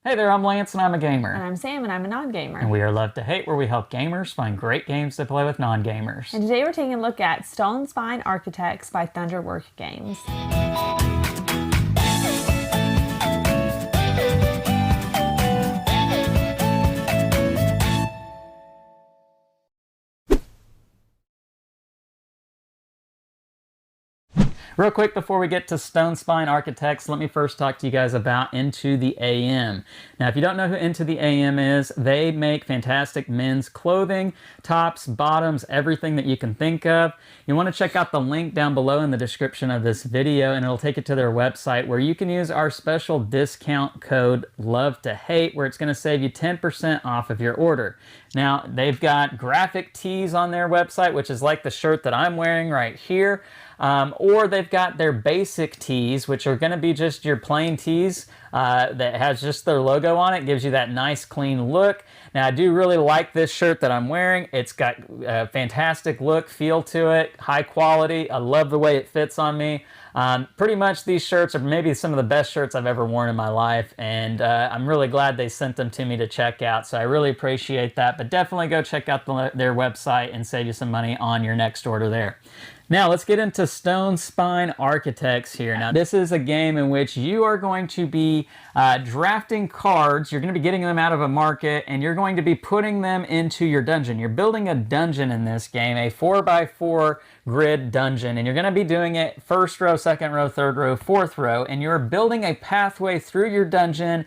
Hey there, I'm Lance and I'm a And gamer. I'm Sam and I'm a non-gamer. And we are Love to Hate, where we help gamers find great games to play with non-gamers. And today we're taking a look at Stonespine Architects by Thunderworks Games. Real quick before we get to Stonespine Architects, let me first talk to you guys about Into the AM. Now, if you don't know who Into the AM is, they make fantastic men's clothing, tops, bottoms, everything that you can think of. You want to check out the link down below in the description of this video, and it'll take you to their website where you can use our special discount code LOVETOHATE, where it's going to save you 10% off of your order. Now, they've got graphic tees on their website, which is like the shirt that I'm wearing right here. Or they've got their basic tees, which are going to be just your plain tees that has just their logo on it. Gives you that nice clean look. Now, I do really like this shirt that I'm wearing. It's got a fantastic look, feel to it, high quality. I love the way it fits on me. Pretty much these shirts are maybe some of the best shirts I've ever worn in my life, and I'm really glad they sent them to me to check out, so I really appreciate that. But definitely go check out their website and save you some money on your next order there. Now let's get into Stonespine Architects here. Now this is a game in which you are going to be drafting cards. You're going to be getting them out of a market and you're going to be putting them into your dungeon. You're building a dungeon in this game, a 4x4 grid dungeon, and you're going to be doing it first row, second row, third row, fourth row, and you're building a pathway through your dungeon,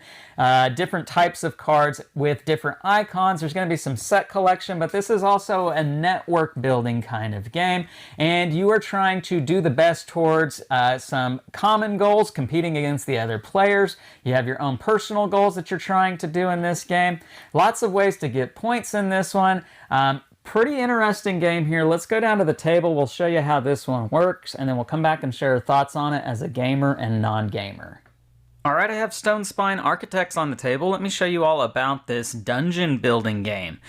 different types of cards with different icons. There's going to be some set collection, but this is also a network building kind of game, and you are trying to do the best towards some common goals, competing against the other players. You have your own personal goals that you're trying to do in this game. Lots of ways to get points in this one. Pretty interesting game here. Let's go down to the table. We'll show you how this one works, and then we'll come back and share our thoughts on it as a gamer and non-gamer. Alright, I have Stonespine Architects on the table. Let me show you all about this dungeon building game.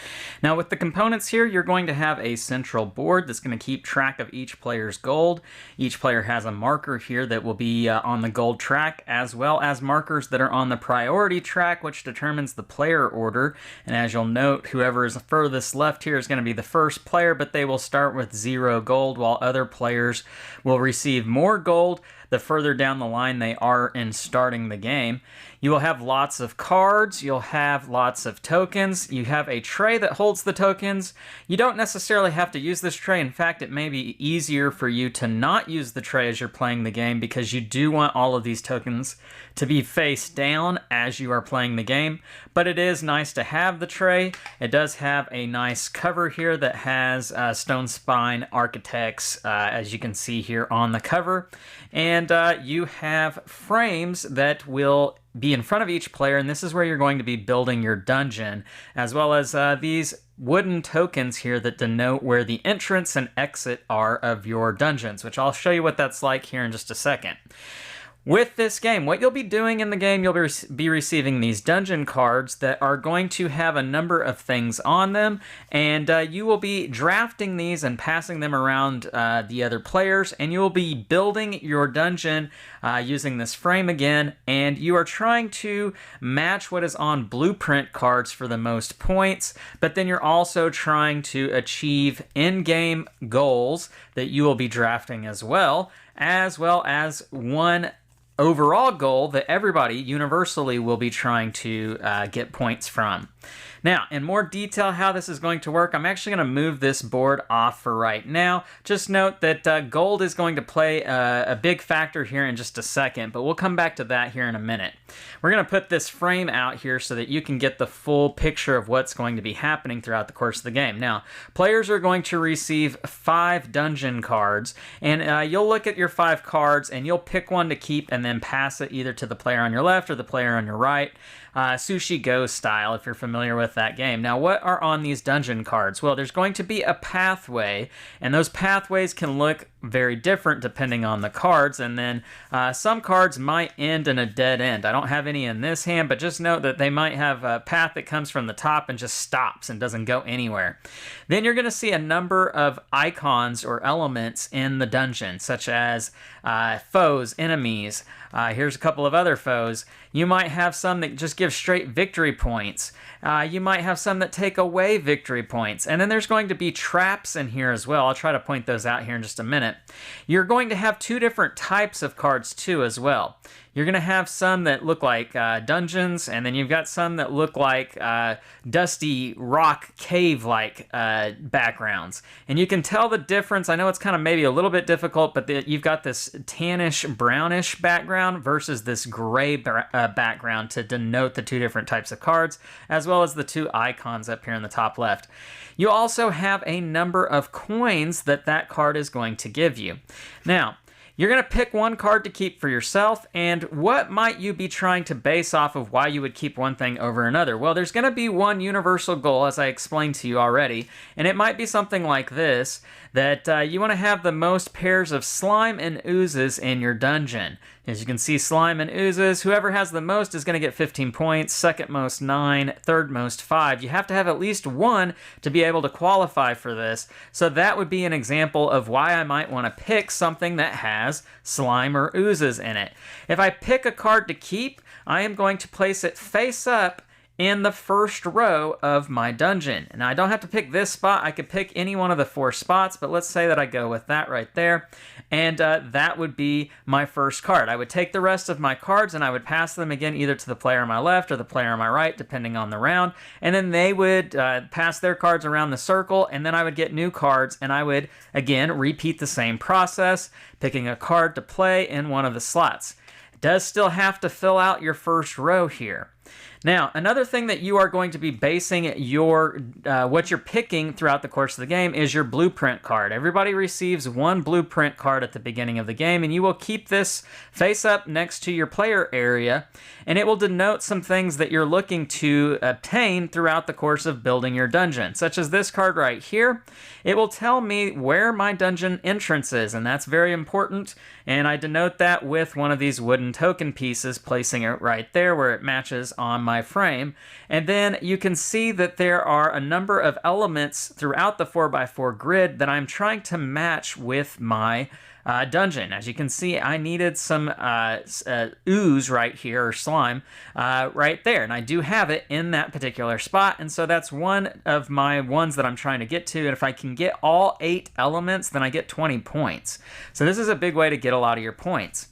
Now with the components here, you're going to have a central board that's going to keep track of each player's gold. Each player has a marker here that will be on the gold track, as well as markers that are on the priority track, which determines the player order. And as you'll note, whoever is furthest left here is going to be the first player, but they will start with 0 gold, while other players will receive more gold the further down the line they are in starting the game. You will have lots of cards, you'll have lots of tokens, you have a tray that holds the tokens. You don't necessarily have to use this tray. In fact, it may be easier for you to not use the tray as you're playing the game, because you do want all of these tokens to be face down as you are playing the game. But it is nice to have the tray. It does have a nice cover here that has Stonespine Architects, as you can see here on the cover. And you have frames that will be in front of each player, and this is where you're going to be building your dungeon, as well as these wooden tokens here that denote where the entrance and exit are of your dungeons, which I'll show you what that's like here in just a second. With this game, what you'll be doing in the game, you'll be receiving these dungeon cards that are going to have a number of things on them, and you will be drafting these and passing them around the other players, and you will be building your dungeon using this frame again, and you are trying to match what is on blueprint cards for the most points, but then you're also trying to achieve in-game goals that you will be drafting as well as one overall goal that everybody universally will be trying to get points from. Now, in more detail how this is going to work, I'm actually going to move this board off for right now. Just note that gold is going to play a big factor here in just a second, but we'll come back to that here in a minute. We're going to put this frame out here so that you can get the full picture of what's going to be happening throughout the course of the game. Now, players are going to receive 5 dungeon cards, and you'll look at your 5 cards and you'll pick one to keep and then pass it either to the player on your left or the player on your right. Sushi Go style, if you're familiar with that game. Now, what are on these dungeon cards? Well, there's going to be a pathway, and those pathways can look very different depending on the cards, and then some cards might end in a dead end. I don't have any in this hand, but just note that they might have a path that comes from the top and just stops and doesn't go anywhere. Then you're going to see a number of icons or elements in the dungeon, such as foes, enemies, Here's a couple of other foes. You might have some that just give straight victory points. You might have some that take away victory points. And then there's going to be traps in here as well. I'll try to point those out here in just a minute. You're going to have two different types of cards too as well. You're going to have some that look like dungeons, and then you've got some that look like dusty rock cave-like backgrounds. And you can tell the difference. I know it's kind of maybe a little bit difficult, but you've got this tannish, brownish background versus this gray background to denote the two different types of cards, as well as the two icons up here in the top left. You also have a number of coins that card is going to give you. Now, you're going to pick one card to keep for yourself, and what might you be trying to base off of why you would keep one thing over another? Well, there's going to be one universal goal, as I explained to you already, and it might be something like this, that you want to have the most pairs of slime and oozes in your dungeon. As you can see, slime and oozes, whoever has the most is going to get 15 points, second most 9, third most 5. You have to have at least one to be able to qualify for this, so that would be an example of why I might want to pick something that has slime or oozes in it. If I pick a card to keep, I am going to place it face up in the first row of my dungeon. And I don't have to pick this spot. I could pick any one of the 4 spots, but let's say that I go with that right there. And that would be my first card. I would take the rest of my cards and I would pass them again either to the player on my left or the player on my right, depending on the round. And then they would pass their cards around the circle, and then I would get new cards, and I would, again, repeat the same process, picking a card to play in one of the slots. It does still have to fill out your first row here. Now, another thing that you are going to be basing your what you're picking throughout the course of the game is your blueprint card. Everybody receives one blueprint card at the beginning of the game, and you will keep this face up next to your player area, and it will denote some things that you're looking to obtain throughout the course of building your dungeon, such as this card right here. It will tell me where my dungeon entrance is, and that's very important, and I denote that with one of these wooden token pieces, placing it right there where it matches on my frame. And then you can see that there are a number of elements throughout the 4x4 grid that I'm trying to match with my dungeon. As you can see, I needed some ooze right here, or slime, right there. And I do have it in that particular spot. And so that's one of my ones that I'm trying to get to. And if I can get all 8 elements, then I get 20 points. So this is a big way to get a lot of your points.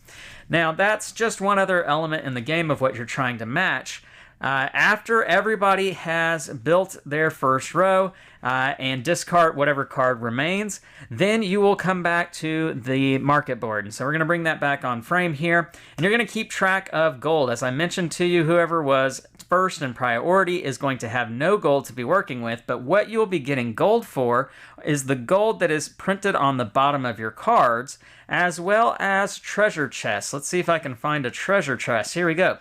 Now, that's just one other element in the game of what you're trying to match. After everybody has built their first row and discard whatever card remains, then you will come back to the market board. And so we're going to bring that back on frame here, and you're going to keep track of gold. As I mentioned to you, whoever was first in priority is going to have no gold to be working with, but what you'll be getting gold for is the gold that is printed on the bottom of your cards, as well as treasure chests. Let's see if I can find a treasure chest. Here we go.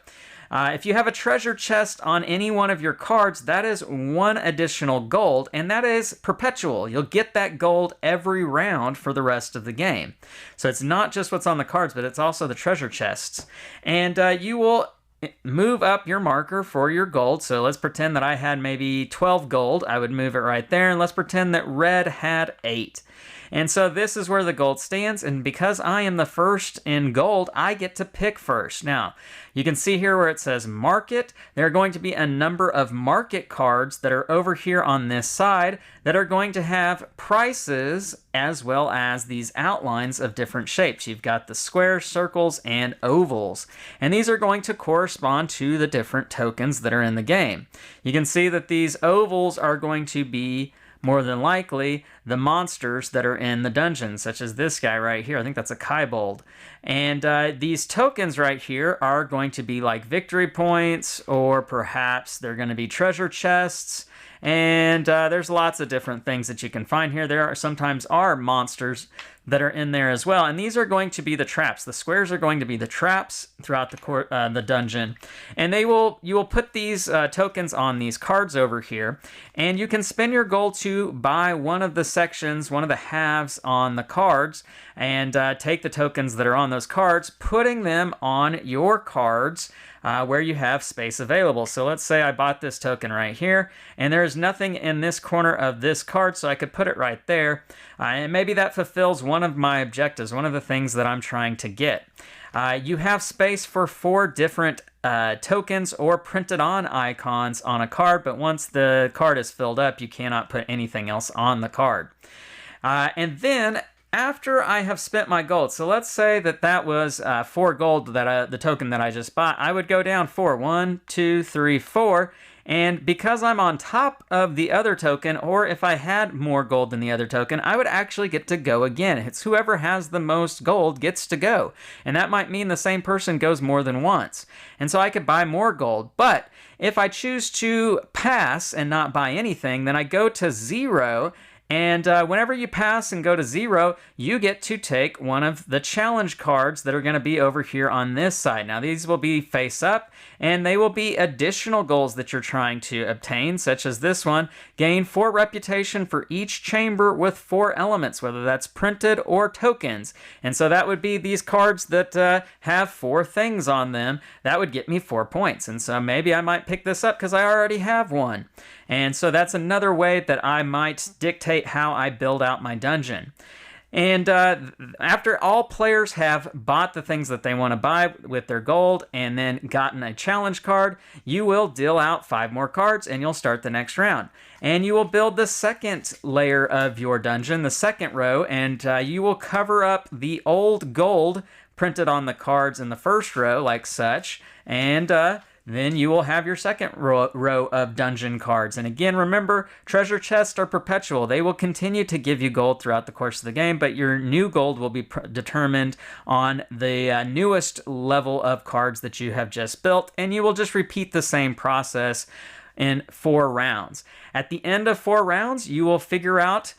If you have a treasure chest on any one of your cards, that is 1 additional gold, and that is perpetual. You'll get that gold every round for the rest of the game. So it's not just what's on the cards, but it's also the treasure chests. And you will move up your marker for your gold. So let's pretend that I had maybe 12 gold. I would move it right there, and let's pretend that red had 8. And so this is where the gold stands, and because I am the first in gold, I get to pick first. Now, you can see here where it says market. There are going to be a number of market cards that are over here on this side that are going to have prices as well as these outlines of different shapes. You've got the squares, circles, and ovals, and these are going to correspond to the different tokens that are in the game. You can see that these ovals are going to be more than likely the monsters that are in the dungeon, such as this guy right here. I think that's a Kaibold. And these tokens right here are going to be like victory points, or perhaps they're going to be treasure chests. And there's lots of different things that you can find here. There are sometimes monsters that are in there as well. And these are going to be the traps. The squares are going to be the traps throughout the dungeon. And you will put these tokens on these cards over here. And you can spend your gold to buy one of the sections, one of the halves on the cards, and take the tokens that are on those cards, putting them on your cards where you have space available. So let's say I bought this token right here, and there's nothing in this corner of this card, so I could put it right there. And maybe that fulfills one of my objectives, one of the things that I'm trying to get. You have space for 4 different tokens or printed on icons on a card, but once the card is filled up, you cannot put anything else on the card. And then after I have spent my gold, so let's say that was 4 gold, that the token that I just bought, I would go down 4. 1, 2, 3, 4. And because I'm on top of the other token, or if I had more gold than the other token, I would actually get to go again. It's whoever has the most gold gets to go. And that might mean the same person goes more than once. And so I could buy more gold. But if I choose to pass and not buy anything, then I go to 0. And whenever you pass and go to 0, you get to take one of the challenge cards that are going to be over here on this side. Now, these will be face up, and they will be additional goals that you're trying to obtain, such as this one. Gain 4 reputation for each chamber with 4 elements, whether that's printed or tokens. And so that would be these cards that have 4 things on them. That would get me 4 points. And so maybe I might pick this up because I already have one. And so that's another way that I might dictate how I build out my dungeon. And after all players have bought the things that they want to buy with their gold and then gotten a challenge card, you will deal out 5 more cards and you'll start the next round. And you will build the second layer of your dungeon, the second row, and you will cover up the old gold printed on the cards in the first row like such, and then you will have your second row of dungeon cards. And again, remember, treasure chests are perpetual. They will continue to give you gold throughout the course of the game, but your new gold will be determined on the newest level of cards that you have just built, and you will just repeat the same process in 4 rounds. At the end of 4 rounds, you will figure out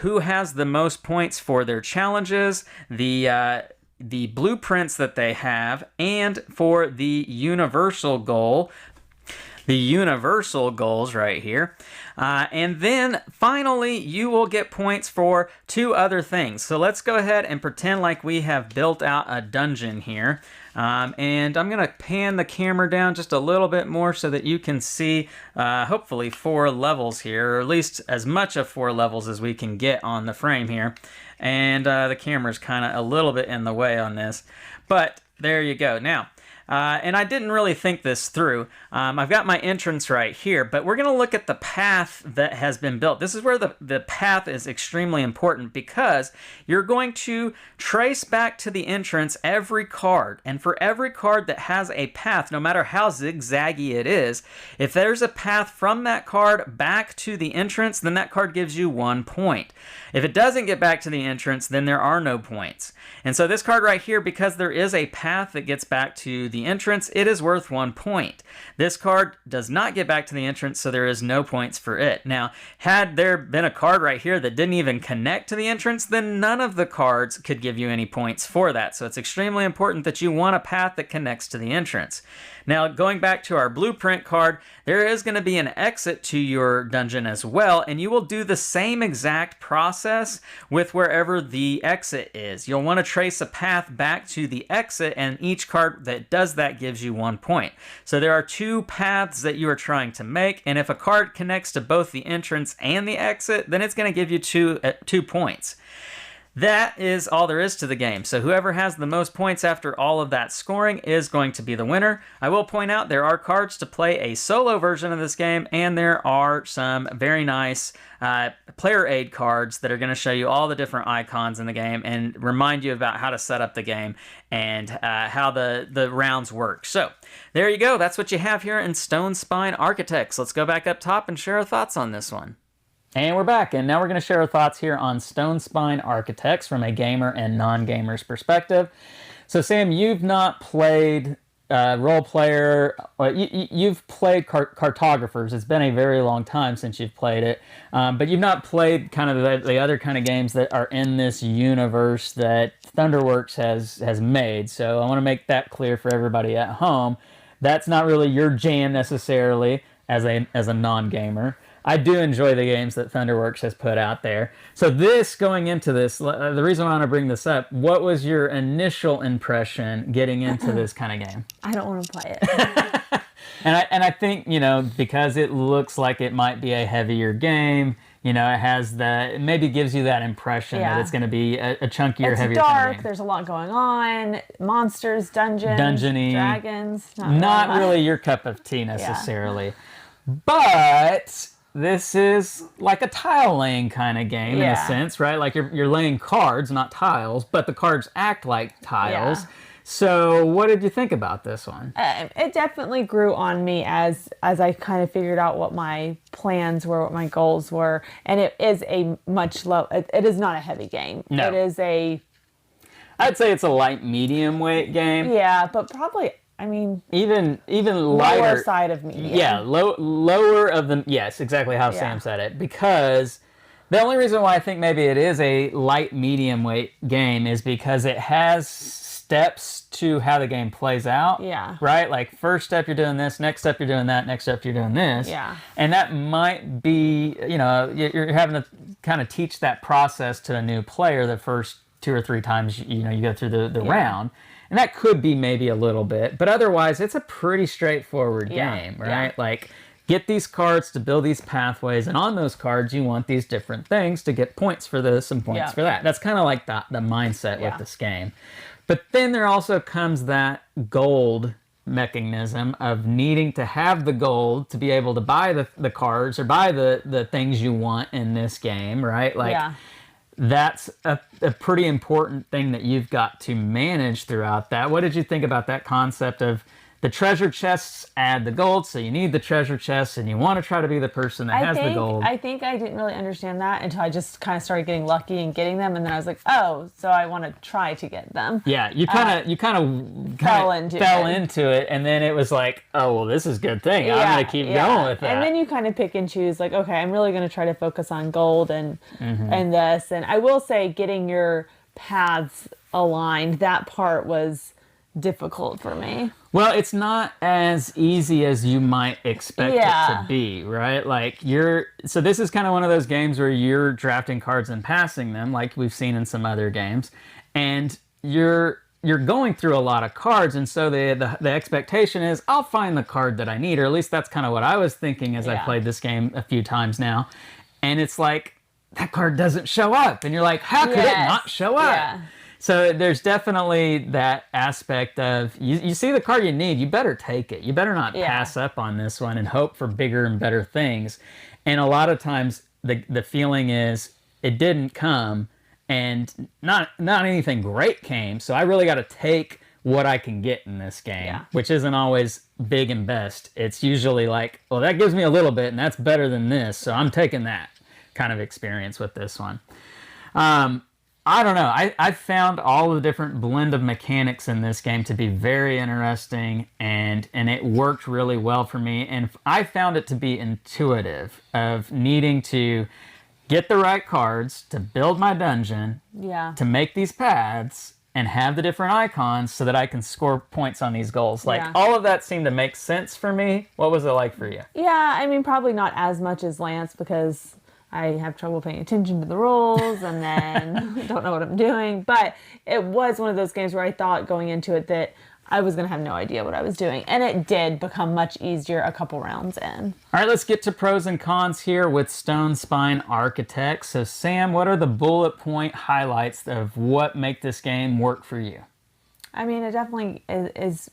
who has the most points for their challenges, the blueprints that they have, and for the universal goal, the universal goals right here. And then finally, you will get points for 2 other things. So let's go ahead and pretend like we have built out a dungeon here. And I'm going to pan the camera down just a little bit more so that you can see hopefully 4 levels here, or at least as much of 4 levels as we can get on the frame here. And the camera's kind of a little bit in the way on this, but there you go. Now, and I didn't really think this through. I've got my entrance right here, but we're going to look at the path that has been built. This is where the path is extremely important, because you're going to trace back to the entrance every card. And for every card that has a path, no matter how zigzaggy it is, if there's a path from that card back to the entrance, then that card gives you 1 point. If it doesn't get back to the entrance, then there are no points. And so this card right here, because there is a path that gets back to the entrance, it is worth 1 point. This card does not get back to the entrance, so there is no points for it. Now, had there been a card right here that didn't even connect to the entrance, then none of the cards could give you any points for that. So it's extremely important that you want a path that connects to the entrance. Now, going back to our blueprint card, there is going to be an exit to your dungeon as well, and you will do the same exact process with wherever the exit is. You'll want to trace a path back to the exit, and each card that does that gives you 1 point. So there are 2 paths that you are trying to make, and if a card connects to both the entrance and the exit, then it's going to give you 2 points. That is all there is to the game. So whoever has the most points after all of that scoring is going to be the winner. I will point out there are cards to play a solo version of this game, and there are some very nice player aid cards that are going to show you all the different icons in the game and remind you about how to set up the game and how the rounds work. So there you go. That's what you have here in Stonespine Architects. Let's go back up top and share our thoughts on this one. And we're back, and now we're going to share our thoughts here on Stonespine Architects from a gamer and non-gamer's perspective. So Sam, you've not played role player, you've played cartographers. It's been a very long time since you've played it, but you've not played kind of the other kind of games that are in this universe that Thunderworks has made. So I want to make that clear for everybody at home. That's not really your jam necessarily as a non-gamer. I do enjoy the games that Thunderworks has put out there. So going into this, the reason I want to bring this up, what was your initial impression getting into this kind of game? I don't want to play it. And I think, because it looks like it might be a heavier game, You know, it maybe gives you that impression that it's going to be a chunkier, it's heavier dark. kind of game. There's a lot going on. Monsters, dungeons, Dungeon-y. dragons. Not really your cup of tea necessarily. But this is like a tile laying kind of game in a sense, right? Like you're laying cards, not tiles, but the cards act like tiles. Yeah. So what did you think about this one? It definitely grew on me as I kind of figured out what my plans were, what my goals were, and it is a much low. It is not a heavy game. No. It is I'd say it's a light medium weight game. Yeah, but probably. I mean, even lower lighter side of medium. Yeah, lower of the. Yes, exactly how Sam said it. Because the only reason why I think maybe it is a light medium weight game is because it has steps to how the game plays out. Yeah. Right? Like first step you're doing this, next step you're doing that, next step you're doing this. Yeah. And that might be, you know, you're having to kind of teach that process to a new player the first 2 or 3 times you go through the round. And that could be maybe a little bit, but otherwise it's a pretty straightforward game, right? Yeah. Like get these cards to build these pathways, and on those cards you want these different things to get points for this and points for that. That's kind of like the mindset with this game. But then there also comes that gold mechanism of needing to have the gold to be able to buy the cards or buy the things you want in this game, right? Like that's a pretty important thing that you've got to manage throughout that. What did you think about that concept of the treasure chests add the gold, so you need the treasure chests and you want to try to be the person that has the gold? I think I didn't really understand that until I just kind of started getting lucky and getting them, and then I was like, oh, so I want to try to get them. Yeah, you kind of fell into it, and then it was like, oh, well, this is a good thing. I'm going to keep going with that. And then you kind of pick and choose, like, okay, I'm really going to try to focus on gold and this. And I will say getting your paths aligned, that part was difficult for me. Well, it's not as easy as you might expect it to be, right? Like so this is kind of one of those games where you're drafting cards and passing them, like we've seen in some other games, and you're going through a lot of cards, and so the expectation is I'll find the card that I need, or at least that's kind of what I was thinking as I played this game a few times now, and it's like that card doesn't show up, and you're like, how could it not show up? Yeah. So there's definitely that aspect of you see the card you need, you better take it. You better not pass up on this one and hope for bigger and better things. And a lot of times the feeling is it didn't come and not anything great came. So I really got to take what I can get in this game, which isn't always big and best. It's usually like, well, that gives me a little bit and that's better than this. So I'm taking that kind of experience with this one. I don't know. I found all the different blend of mechanics in this game to be very interesting, and it worked really well for me. And I found it to be intuitive of needing to get the right cards to build my dungeon, to make these paths, and have the different icons so that I can score points on these goals. Like all of that seemed to make sense for me. What was it like for you? Yeah, I mean, probably not as much as Lance because I have trouble paying attention to the rules and then don't know what I'm doing. But it was one of those games where I thought going into it that I was going to have no idea what I was doing. And it did become much easier a couple rounds in. All right, let's get to pros and cons here with Stonespine Architects. So Sam, what are the bullet point highlights of what make this game work for you? I mean, it definitely is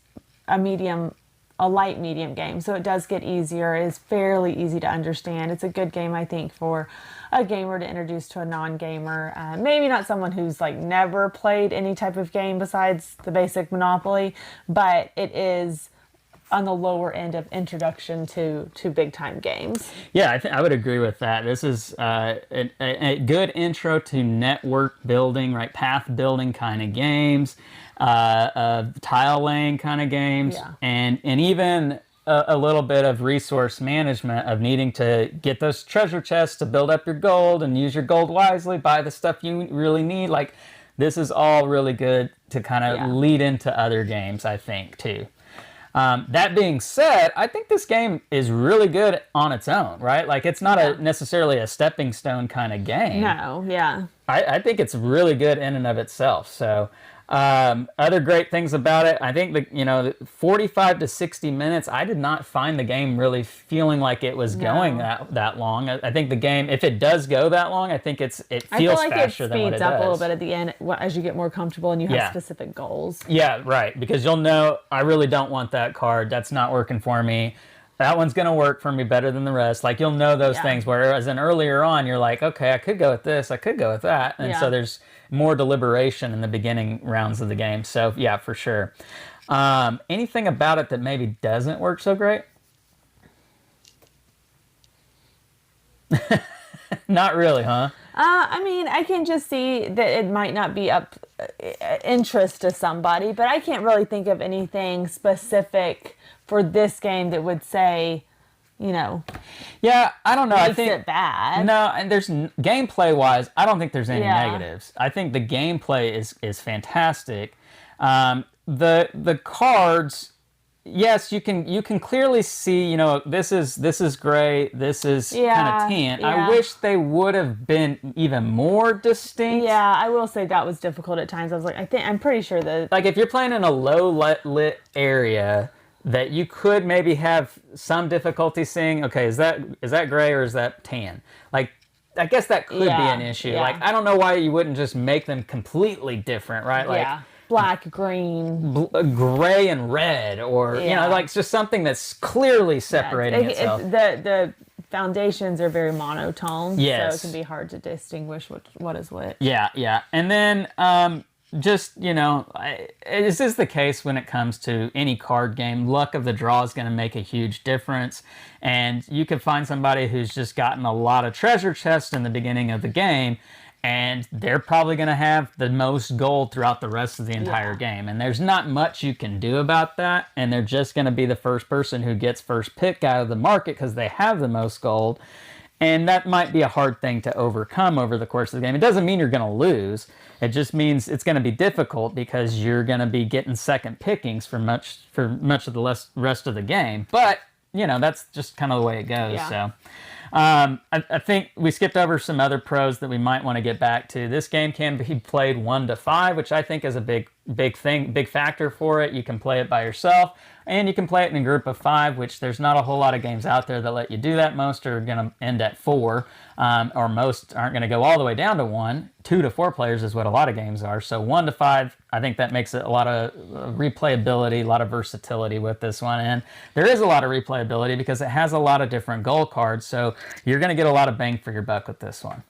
a light medium game, so it does get easier. It is fairly easy to understand. It's a good game, I think, for a gamer to introduce to a non-gamer. Maybe not someone who's like never played any type of game besides the basic Monopoly, but it is on the lower end of introduction to big time games. Yeah, I would agree with that. This is a good intro to network building, right? Path building kind of games. Tile laying kind of games, and even a little bit of resource management of needing to get those treasure chests to build up your gold and use your gold wisely, buy the stuff you really need. Like this is all really good to kind of lead into other games, I think, too. That being said, I think this game is really good on its own, right? Like it's not necessarily a stepping stone kind of game. No, I think it's really good in and of itself. So Other great things about it, I think the 45 to 60 minutes, I did not find the game really feeling like it was going that long. I think the game, if it does go that long, I think it feels faster than what it does. I feel like it speeds up a little bit at the end as you get more comfortable and you have specific goals. Yeah, right. Because you'll know, I really don't want that card. That's not working for me. That one's going to work for me better than the rest. Like, you'll know those things. Whereas earlier on, you're like, okay, I could go with this. I could go with that. And so there's more deliberation in the beginning rounds of the game. So, yeah, for sure. Anything about it that maybe doesn't work so great? Not really, huh? I mean, I can just see that it might not be up interest to somebody, but I can't really think of anything specific for this game that would say, Yeah, I don't know. I think it bad. No, and there's gameplay wise, I don't think there's any negatives. I think the gameplay is fantastic. The cards, yes, you can clearly see, this is gray, this is kind of tan. Yeah. I wish they would have been even more distinct. Yeah, I will say that was difficult at times. I was like, I'm pretty sure that, like, if you're playing in a low lit area, that you could maybe have some difficulty seeing, okay, is that gray or is that tan? Like, I guess that could be an issue. Yeah. Like, I don't know why you wouldn't just make them completely different, right? Like, black, green, gray and red, or like just something that's clearly separating itself. The foundations are very monotone, yes. So it can be hard to distinguish what is which. Yeah. And then this is the case when it comes to any card game. Luck of the draw is going to make a huge difference. And you could find somebody who's just gotten a lot of treasure chests in the beginning of the game, and they're probably going to have the most gold throughout the rest of the entire game. And there's not much you can do about that. And they're just going to be the first person who gets first pick out of the market because they have the most gold. And that might be a hard thing to overcome over the course of the game. It doesn't mean you're going to lose. It just means it's going to be difficult because you're going to be getting second pickings for much of the rest of the game. But, that's just kind of the way it goes. Yeah. So I think we skipped over some other pros that we might want to get back to. This game can be played 1 to 5, which I think is a big factor for it. You can play it by yourself, and you can play it in a group of 5, which there's not a whole lot of games out there that let you do that. Most are going to end at 4, or most aren't going to go all the way down to 1. 2 to 4 players is what a lot of games are. So 1 to 5, I think that makes it a lot of replayability, a lot of versatility with this one. And there is a lot of replayability because it has a lot of different goal cards. So you're going to get a lot of bang for your buck with this one.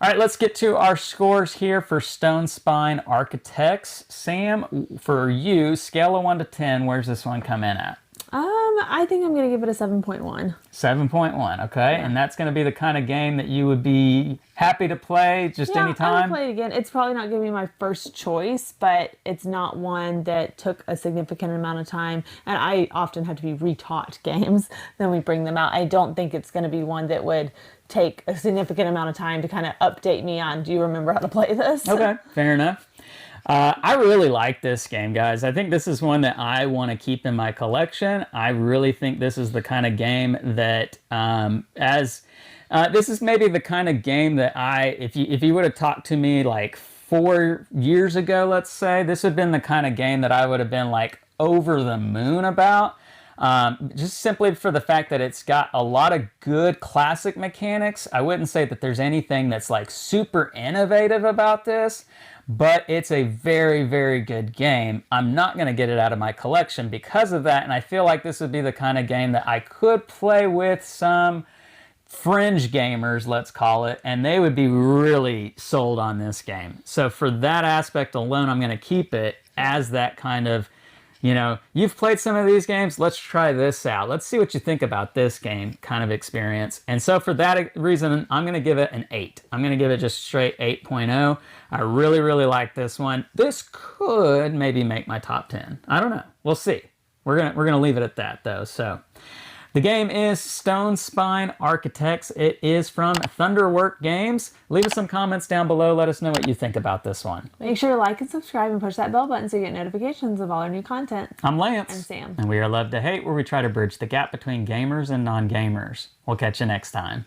All right, let's get to our scores here for Stonespine Architects. Sam, for you, scale of 1 to 10, where's this one come in at? I think I'm going to give it a 7.1. 7.1, okay. Yeah. And that's going to be the kind of game that you would be happy to play just anytime? I would play it again. It's probably not going to be my first choice, but it's not one that took a significant amount of time. And I often have to be retaught games, then we bring them out. I don't think it's going to be one that would take a significant amount of time to kind of update me on, do you remember how to play this? Okay, fair enough. I really like this game, guys. I think this is one that I want to keep in my collection. I really think this is the kind of game that, this is maybe the kind of game that if you would have talked to me like 4 years ago, let's say, this would have been the kind of game that I would have been like over the moon about. Just simply for the fact that it's got a lot of good classic mechanics. I wouldn't say that there's anything that's like super innovative about this, but it's a very, very good game. I'm not going to get it out of my collection because of that, and I feel like this would be the kind of game that I could play with some fringe gamers, let's call it, and they would be really sold on this game. So for that aspect alone, I'm going to keep it as that kind of, you've played some of these games, let's try this out. Let's see what you think about this game kind of experience. And so for that reason, I'm going to give it an 8. I'm going to give it just straight 8.0. I really, really like this one. This could maybe make my top 10. I don't know. We'll see. We're gonna leave it at that, though. So the game is Stonespine Architects. It is from Thunderworks Games. Leave us some comments down below. Let us know what you think about this one. Make sure to like and subscribe and push that bell button so you get notifications of all our new content. I'm Lance. And Sam. And we are Love to Hate, where we try to bridge the gap between gamers and non-gamers. We'll catch you next time.